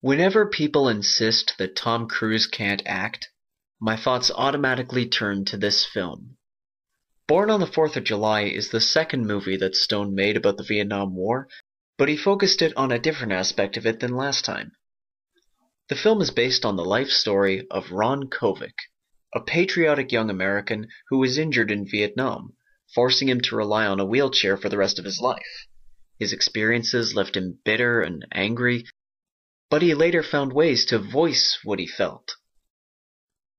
Whenever people insist that Tom Cruise can't act, my thoughts automatically turn to this film. Born on the 4th of July is the second movie that Stone made about the Vietnam War, but he focused it on a different aspect of it than last time. The film is based on the life story of Ron Kovic, a patriotic young American who was injured in Vietnam, forcing him to rely on a wheelchair for the rest of his life. His experiences left him bitter and angry, but he later found ways to voice what he felt.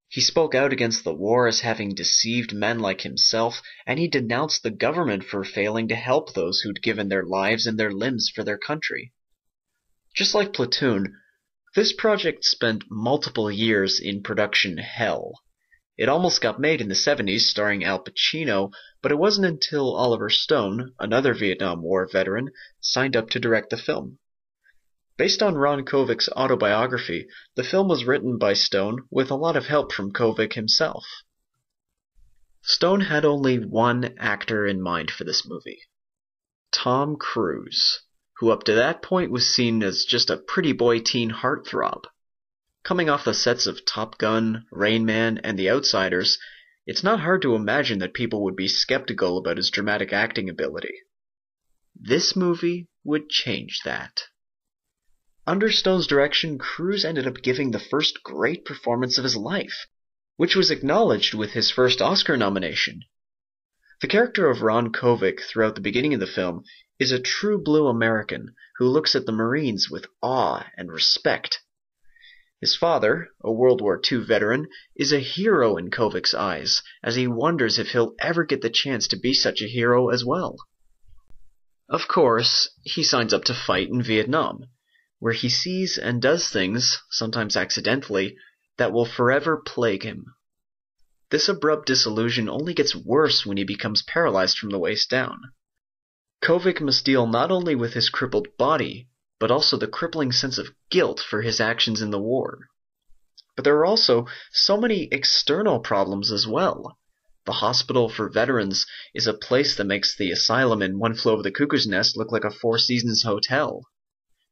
He spoke out against the war as having deceived men like himself, and he denounced the government for failing to help those who'd given their lives and their limbs for their country. Just like Platoon, this project spent multiple years in production hell. It almost got made in the 70s starring Al Pacino, but it wasn't until Oliver Stone, another Vietnam War veteran, signed up to direct the film. Based on Ron Kovic's autobiography, the film was written by Stone with a lot of help from Kovic himself. Stone had only one actor in mind for this movie: Tom Cruise, who up to that point was seen as just a pretty boy teen heartthrob. Coming off the sets of Top Gun, Rain Man, and The Outsiders, it's not hard to imagine that people would be skeptical about his dramatic acting ability. This movie would change that. Under Stone's direction, Cruise ended up giving the first great performance of his life, which was acknowledged with his first Oscar nomination. The character of Ron Kovic throughout the beginning of the film is a true blue American who looks at the Marines with awe and respect. His father, a World War II veteran, is a hero in Kovic's eyes, as he wonders if he'll ever get the chance to be such a hero as well. Of course, he signs up to fight in Vietnam, where he sees and does things, sometimes accidentally, that will forever plague him. This abrupt disillusion only gets worse when he becomes paralyzed from the waist down. Kovic must deal not only with his crippled body, but also the crippling sense of guilt for his actions in the war. But there are also so many external problems as well. The hospital for veterans is a place that makes the asylum in One Flew Over the Cuckoo's Nest look like a Four Seasons hotel.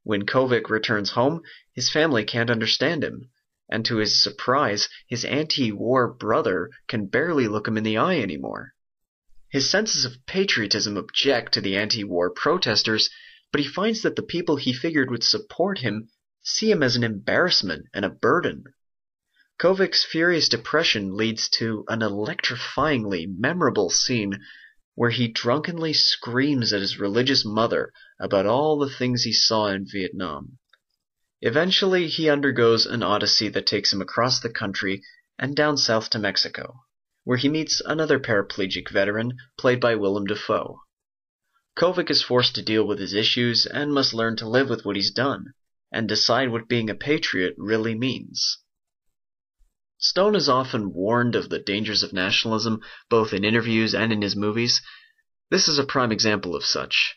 When Kovic returns home, his family can't understand him, and to his surprise, his anti-war brother can barely look him in the eye anymore. His senses of patriotism object to the anti-war protesters, but he finds that the people he figured would support him see him as an embarrassment and a burden. Kovic's furious depression leads to an electrifyingly memorable scene where he drunkenly screams at his religious mother about all the things he saw in Vietnam. Eventually, he undergoes an odyssey that takes him across the country and down south to Mexico, where he meets another paraplegic veteran played by Willem Dafoe. Kovic is forced to deal with his issues and must learn to live with what he's done, and decide what being a patriot really means. Stone is often warned of the dangers of nationalism, both in interviews and in his movies. This is a prime example of such.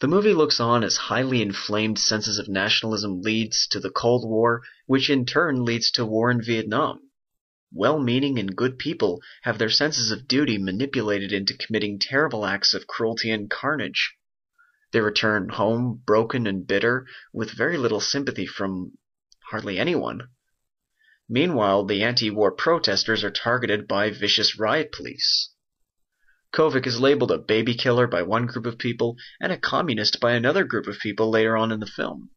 The movie looks on as highly inflamed senses of nationalism leads to the Cold War, which in turn leads to war in Vietnam. Well-meaning and good people have their senses of duty manipulated into committing terrible acts of cruelty and carnage. They return home broken and bitter, with very little sympathy from hardly anyone. Meanwhile, the anti-war protesters are targeted by vicious riot police. Kovic is labeled a baby killer by one group of people and a communist by another group of people later on in the film.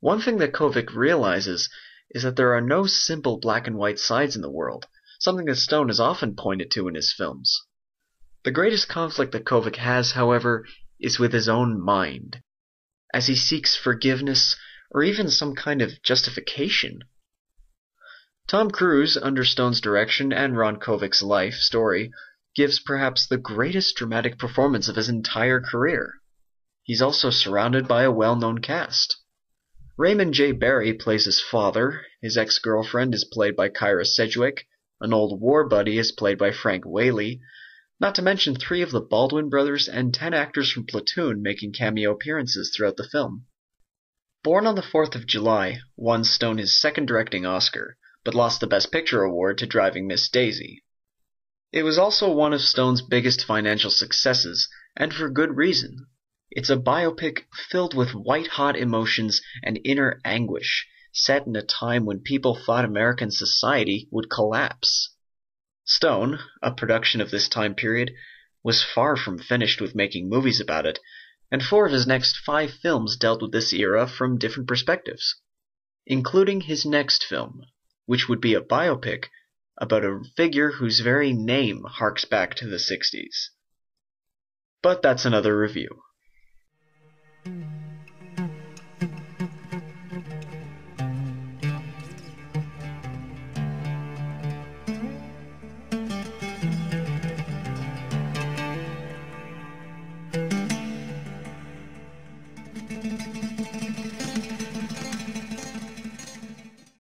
One thing that Kovic realizes is that there are no simple black and white sides in the world, something that Stone has often pointed to in his films. The greatest conflict that Kovic has, however, is with his own mind, as he seeks forgiveness or even some kind of justification. Tom Cruise, under Stone's direction and Ron Kovic's life story, gives perhaps the greatest dramatic performance of his entire career. He's also surrounded by a well-known cast. Raymond J. Barry plays his father, his ex-girlfriend is played by Kyra Sedgwick, an old war buddy is played by Frank Whaley, not to mention 3 of the Baldwin brothers and 10 actors from Platoon making cameo appearances throughout the film. Born on the 4th of July, won Stone his second directing Oscar, but lost the Best Picture award to Driving Miss Daisy. It was also one of Stone's biggest financial successes, and for good reason. It's a biopic filled with white-hot emotions and inner anguish, set in a time when people thought American society would collapse. Stone, a production of this time period, was far from finished with making movies about it, and 4 of his next 5 films dealt with this era from different perspectives, including his next film, which would be a biopic about a figure whose very name harks back to the 60s. But that's another review.